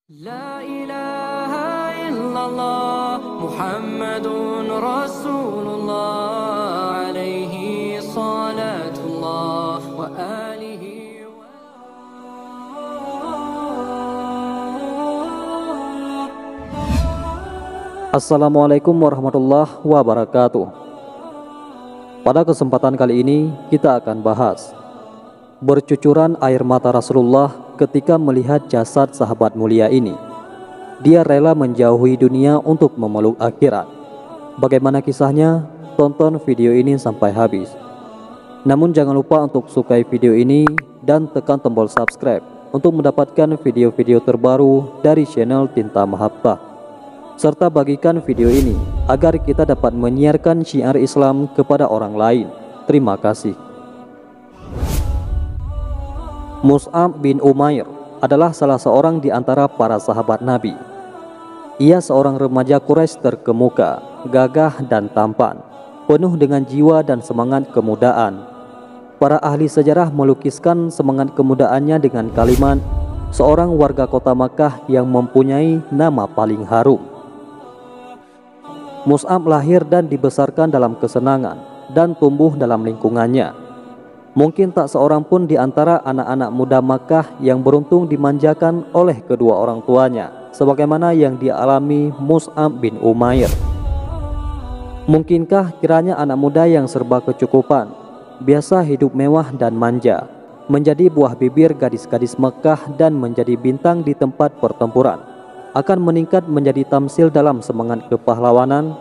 La ilaha illallah Muhammadun Rasulullah alaihi salatullah wa alihi wa Assalamualaikum warahmatullahi wabarakatuh. Pada kesempatan kali ini kita akan bahas bercucuran air mata Rasulullah ketika melihat jasad sahabat mulia ini. Dia rela menjauhi dunia untuk memeluk akhirat. Bagaimana kisahnya? Tonton video ini sampai habis. Namun jangan lupa untuk sukai video ini dan tekan tombol subscribe untuk mendapatkan video-video terbaru dari channel Tinta Mahabbah, serta bagikan video ini agar kita dapat menyiarkan syiar Islam kepada orang lain. Terima kasih. Mus'ab bin Umair adalah salah seorang di antara para sahabat Nabi. Ia seorang remaja Quraisy terkemuka, gagah dan tampan, penuh dengan jiwa dan semangat kemudaan. Para ahli sejarah melukiskan semangat kemudaannya dengan kalimat seorang warga kota Makkah yang mempunyai nama paling harum. Mus'ab lahir dan dibesarkan dalam kesenangan dan tumbuh dalam lingkungannya. Mungkin tak seorang pun di antara anak-anak muda Makkah yang beruntung dimanjakan oleh kedua orang tuanya sebagaimana yang dialami Mus'ab bin Umair. Mungkinkah kiranya anak muda yang serba kecukupan, biasa hidup mewah dan manja, menjadi buah bibir gadis-gadis Makkah dan menjadi bintang di tempat pertempuran, akan meningkat menjadi tamsil dalam semangat kepahlawanan?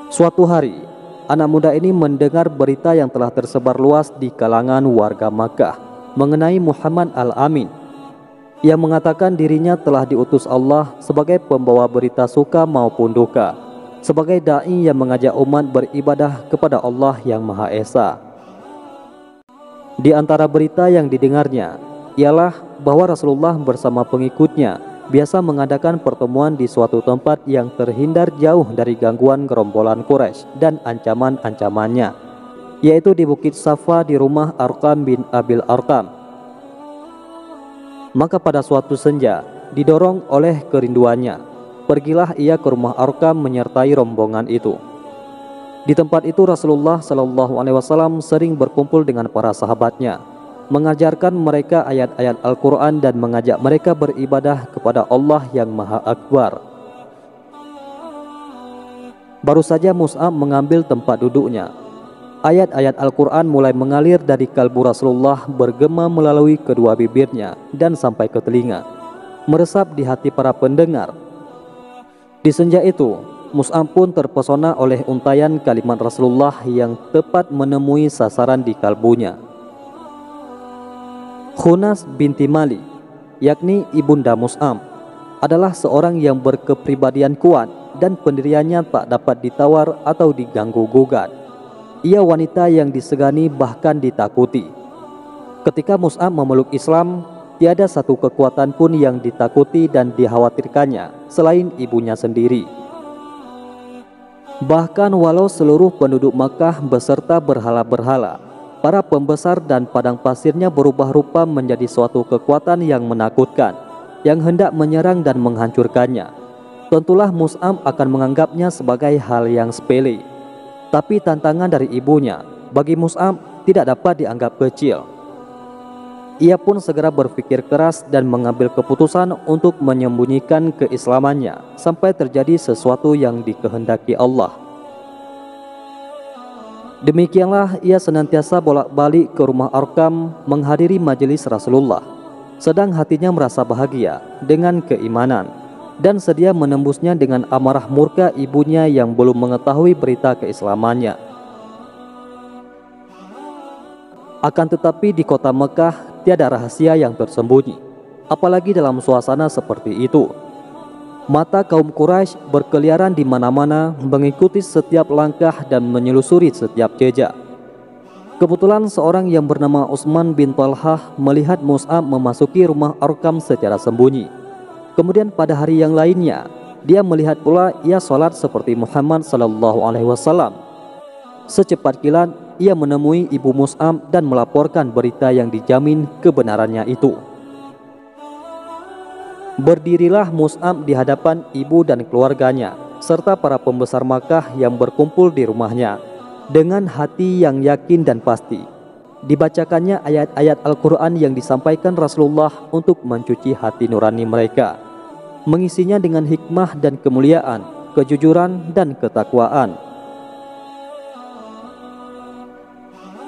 Suatu hari, anak muda ini mendengar berita yang telah tersebar luas di kalangan warga Makkah mengenai Muhammad Al-Amin, yang mengatakan dirinya telah diutus Allah sebagai pembawa berita suka maupun duka, sebagai da'i yang mengajak umat beribadah kepada Allah yang Maha Esa. Di antara berita yang didengarnya ialah bahwa Rasulullah bersama pengikutnya biasa mengadakan pertemuan di suatu tempat yang terhindar jauh dari gangguan gerombolan Quraisy dan ancaman-ancamannya, yaitu di Bukit Safa di rumah Arqam bin Abil Arqam. Maka pada suatu senja, didorong oleh kerinduannya, pergilah ia ke rumah Arqam menyertai rombongan itu. Di tempat itu Rasulullah SAW sering berkumpul dengan para sahabatnya, mengajarkan mereka ayat-ayat Al-Quran dan mengajak mereka beribadah kepada Allah yang Maha Akbar. Baru saja Mus'ab mengambil tempat duduknya, ayat-ayat Al-Quran mulai mengalir dari kalbu Rasulullah, bergema melalui kedua bibirnya dan sampai ke telinga, meresap di hati para pendengar. Di senja itu, Mus'ab pun terpesona oleh untaian kalimat Rasulullah yang tepat menemui sasaran di kalbunya. Khunas binti Malik, yakni ibunda Mus'ab, adalah seorang yang berkepribadian kuat dan pendiriannya tak dapat ditawar atau diganggu-gugat. Ia wanita yang disegani bahkan ditakuti. Ketika Mus'ab memeluk Islam, tiada satu kekuatan pun yang ditakuti dan dikhawatirkannya selain ibunya sendiri. Bahkan walau seluruh penduduk Makkah beserta berhala-berhala, para pembesar dan padang pasirnya berubah rupa menjadi suatu kekuatan yang menakutkan, yang hendak menyerang dan menghancurkannya, tentulah Mus'ab akan menganggapnya sebagai hal yang sepele. Tapi tantangan dari ibunya bagi Mus'ab tidak dapat dianggap kecil. Ia pun segera berpikir keras dan mengambil keputusan untuk menyembunyikan keislamannya sampai terjadi sesuatu yang dikehendaki Allah. Demikianlah ia senantiasa bolak-balik ke rumah Arqam menghadiri majelis Rasulullah, sedang hatinya merasa bahagia dengan keimanan dan sedia menembusnya dengan amarah murka ibunya yang belum mengetahui berita keislamannya. Akan tetapi di kota Mekah tiada rahasia yang tersembunyi, apalagi dalam suasana seperti itu. Mata kaum Quraisy berkeliaran di mana-mana, mengikuti setiap langkah dan menyelusuri setiap jejak. Kebetulan seorang yang bernama Utsman bin Talhah melihat Mus'ab memasuki rumah Arqam secara sembunyi. Kemudian pada hari yang lainnya, dia melihat pula ia sholat seperti Muhammad SAW. Secepat kilat, ia menemui ibu Mus'ab dan melaporkan berita yang dijamin kebenarannya itu. Berdirilah Mus'ab di hadapan ibu dan keluarganya serta para pembesar Makkah yang berkumpul di rumahnya dengan hati yang yakin dan pasti. Dibacakannya ayat-ayat Al-Quran yang disampaikan Rasulullah untuk mencuci hati nurani mereka, mengisinya dengan hikmah dan kemuliaan, kejujuran dan ketakwaan.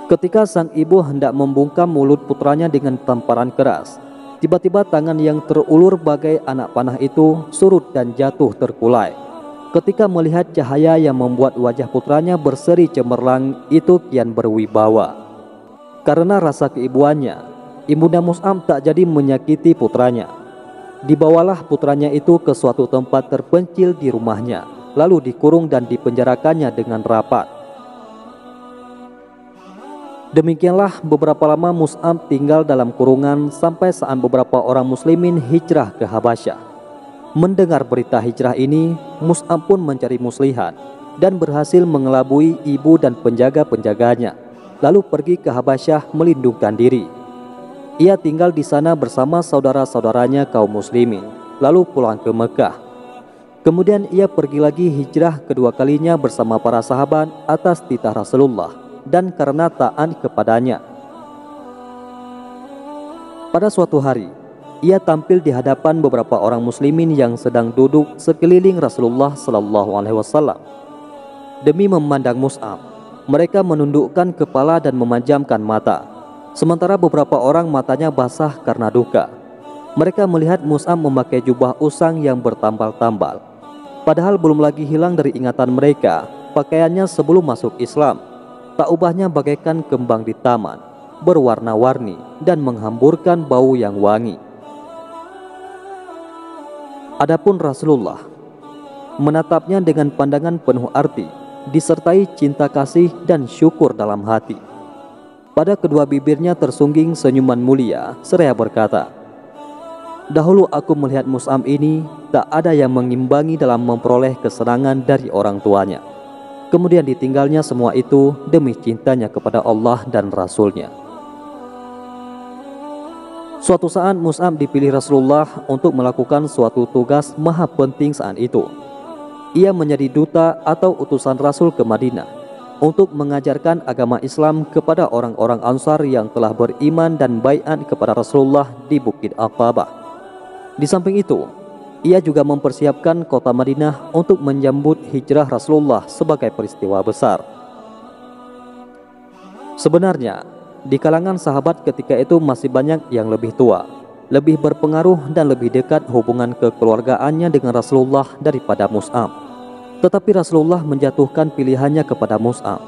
Ketika sang ibu hendak membungkam mulut putranya dengan tamparan keras, tiba-tiba tangan yang terulur bagai anak panah itu surut dan jatuh terkulai. Ketika melihat cahaya yang membuat wajah putranya berseri cemerlang itu kian berwibawa. Karena rasa keibuannya, ibunda Mus'ab tak jadi menyakiti putranya. Dibawalah putranya itu ke suatu tempat terpencil di rumahnya, lalu dikurung dan dipenjarakannya dengan rapat. Demikianlah beberapa lama Mus'ab tinggal dalam kurungan sampai saat beberapa orang muslimin hijrah ke Habasyah. Mendengar berita hijrah ini, Mus'ab pun mencari muslihat dan berhasil mengelabui ibu dan penjaga-penjaganya, lalu pergi ke Habasyah melindungkan diri. Ia tinggal di sana bersama saudara-saudaranya kaum muslimin, lalu pulang ke Mekah. Kemudian ia pergi lagi hijrah kedua kalinya bersama para sahabat atas titah Rasulullah dan karena taat kepadanya. Pada suatu hari, ia tampil di hadapan beberapa orang muslimin yang sedang duduk sekeliling Rasulullah SAW. Demi memandang Mus'ab, mereka menundukkan kepala dan memejamkan mata, sementara beberapa orang matanya basah karena duka. Mereka melihat Mus'ab memakai jubah usang yang bertambal-tambal. Padahal belum lagi hilang dari ingatan mereka pakaiannya sebelum masuk Islam. Tak ubahnya bagaikan kembang di taman, berwarna-warni dan menghamburkan bau yang wangi. Adapun Rasulullah menatapnya dengan pandangan penuh arti, disertai cinta kasih dan syukur dalam hati. Pada kedua bibirnya tersungging senyuman mulia seraya berkata, "Dahulu aku melihat Mus'ab ini tak ada yang mengimbangi dalam memperoleh kesenangan dari orang tuanya. Kemudian ditinggalnya semua itu demi cintanya kepada Allah dan Rasul-Nya." Suatu saat Mus'ab dipilih Rasulullah untuk melakukan suatu tugas maha penting saat itu. Ia menjadi duta atau utusan Rasul ke Madinah untuk mengajarkan agama Islam kepada orang-orang Ansar yang telah beriman dan baiat kepada Rasulullah di Bukit Aqabah. Di samping itu, ia juga mempersiapkan kota Madinah untuk menyambut hijrah Rasulullah sebagai peristiwa besar. Sebenarnya, di kalangan sahabat ketika itu masih banyak yang lebih tua, lebih berpengaruh dan lebih dekat hubungan kekeluargaannya dengan Rasulullah daripada Mus'ab. Tetapi Rasulullah menjatuhkan pilihannya kepada Mus'ab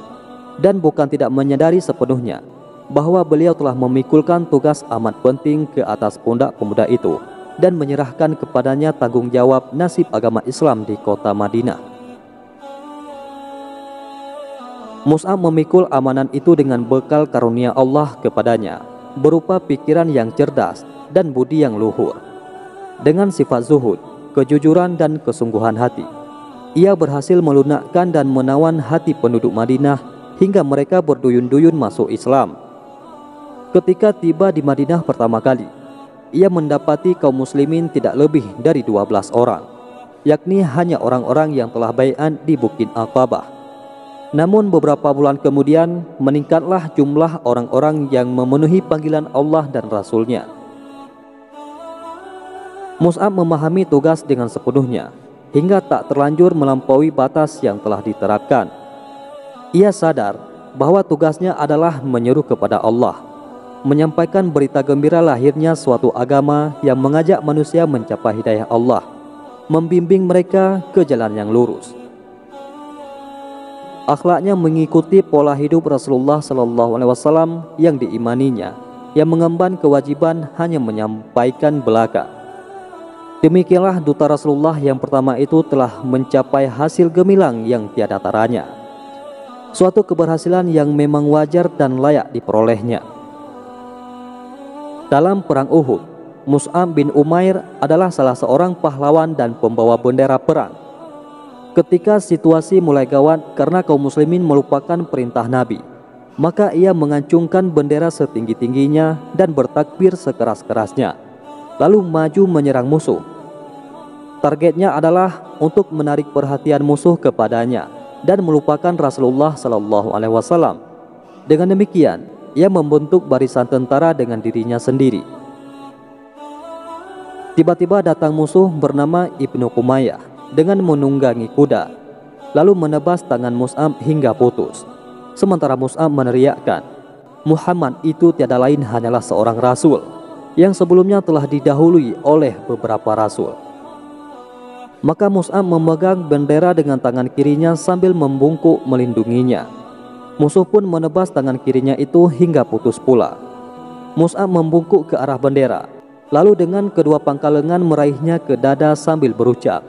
dan bukan tidak menyadari sepenuhnya bahwa beliau telah memikulkan tugas amat penting ke atas pundak pemuda itu dan menyerahkan kepadanya tanggung jawab nasib agama Islam di kota Madinah. Mus'ab memikul amanan itu dengan bekal karunia Allah kepadanya berupa pikiran yang cerdas dan budi yang luhur. Dengan sifat zuhud, kejujuran dan kesungguhan hati, ia berhasil melunakkan dan menawan hati penduduk Madinah hingga mereka berduyun-duyun masuk Islam. Ketika tiba di Madinah pertama kali, ia mendapati kaum muslimin tidak lebih dari 12 orang, yakni hanya orang-orang yang telah baiat di Bukit Aqabah. Namun beberapa bulan kemudian meningkatlah jumlah orang-orang yang memenuhi panggilan Allah dan Rasul-Nya. Mus'ab memahami tugas dengan sepenuhnya hingga tak terlanjur melampaui batas yang telah diterapkan. Ia sadar bahwa tugasnya adalah menyeru kepada Allah, menyampaikan berita gembira lahirnya suatu agama yang mengajak manusia mencapai hidayah Allah, membimbing mereka ke jalan yang lurus. Akhlaknya mengikuti pola hidup Rasulullah SAW yang diimaninya, yang mengemban kewajiban hanya menyampaikan belaka. Demikianlah duta Rasulullah yang pertama itu telah mencapai hasil gemilang yang tiada taranya, suatu keberhasilan yang memang wajar dan layak diperolehnya. Dalam perang Uhud, Mus'ab bin Umair adalah salah seorang pahlawan dan pembawa bendera perang. Ketika situasi mulai gawat karena kaum muslimin melupakan perintah Nabi, maka ia mengancungkan bendera setinggi-tingginya dan bertakbir sekeras-kerasnya, lalu maju menyerang musuh Targetnya adalah untuk menarik perhatian musuh kepadanya dan melupakan Rasulullah Sallallahu Alaihi Wasallam. Dengan demikian, ia membentuk barisan tentara dengan dirinya sendiri. Tiba-tiba datang musuh bernama Ibnu Umayyah dengan menunggangi kuda, lalu menebas tangan Mus'ab hingga putus. Sementara Mus'ab meneriakkan, Muhammad itu tiada lain hanyalah seorang rasul yang sebelumnya telah didahului oleh beberapa rasul. Maka Mus'ab memegang bendera dengan tangan kirinya sambil membungkuk melindunginya. Musuh pun menebas tangan kirinya itu hingga putus pula. Mus'ab membungkuk ke arah bendera, lalu dengan kedua pangkal lengan meraihnya ke dada sambil berucap,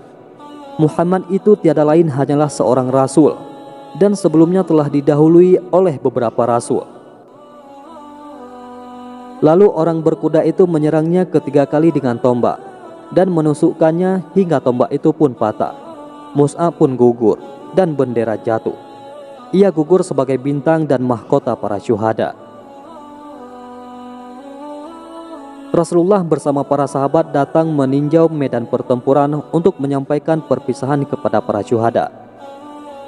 Muhammad itu tiada lain hanyalah seorang rasul dan sebelumnya telah didahului oleh beberapa rasul. Lalu orang berkuda itu menyerangnya ketiga kali dengan tombak dan menusukkannya hingga tombak itu pun patah. Mus'ab pun gugur dan bendera jatuh. Ia gugur sebagai bintang dan mahkota para syuhada. Rasulullah bersama para sahabat datang meninjau medan pertempuran untuk menyampaikan perpisahan kepada para syuhada.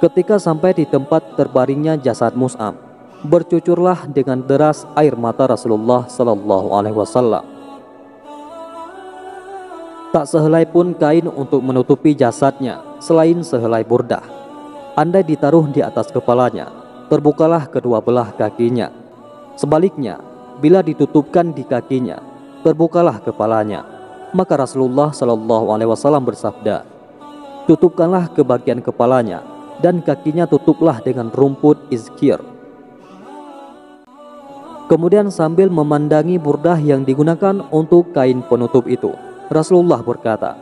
Ketika sampai di tempat terbaringnya jasad Mus'ab, bercucurlah dengan deras air mata Rasulullah Sallallahu Alaihi Wasallam. Tak sehelai pun kain untuk menutupi jasadnya selain sehelai burdah. Andai ditaruh di atas kepalanya, terbukalah kedua belah kakinya. Sebaliknya, bila ditutupkan di kakinya, terbukalah kepalanya. Maka Rasulullah Sallallahu Alaihi Wasallam bersabda, tutupkanlah ke bagian kepalanya dan kakinya tutuplah dengan rumput izkir. Kemudian sambil memandangi burdah yang digunakan untuk kain penutup itu, Rasulullah berkata,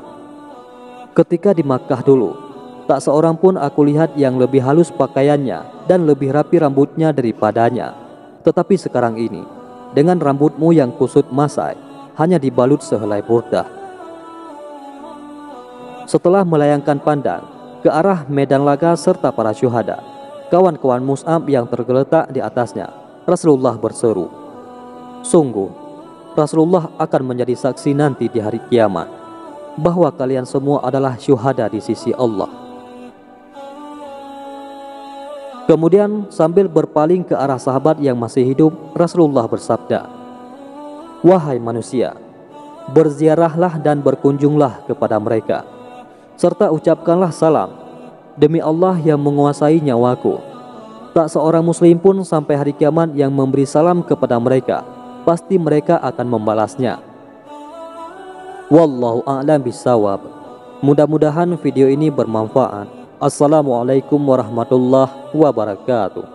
ketika di Makkah dulu, tak seorang pun aku lihat yang lebih halus pakaiannya dan lebih rapi rambutnya daripadanya. Tetapi sekarang ini, dengan rambutmu yang kusut masai, hanya dibalut sehelai burdah. Setelah melayangkan pandang ke arah medan laga serta para syuhada, kawan-kawan Mus'ab yang tergeletak di atasnya, Rasulullah berseru, sungguh Rasulullah akan menjadi saksi nanti di hari kiamat bahwa kalian semua adalah syuhada di sisi Allah. Kemudian sambil berpaling ke arah sahabat yang masih hidup, Rasulullah bersabda, wahai manusia, berziarahlah dan berkunjunglah kepada mereka, serta ucapkanlah salam demi Allah yang menguasai nyawaku. Tak seorang muslim pun sampai hari kiamat yang memberi salam kepada mereka, pasti mereka akan membalasnya. Wallahu a'lam bishawab. Mudah-mudahan video ini bermanfaat. Assalamualaikum warahmatullahi wabarakatuh.